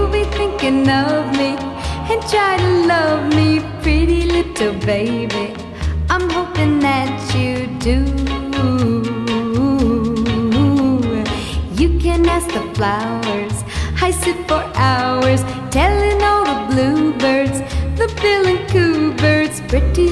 you'll be thinking of me and try to love me, pretty little baby. I'm hoping that you do. You can ask the flowers, I sit for hours telling all the bluebirds, the bill and coo birds, pretty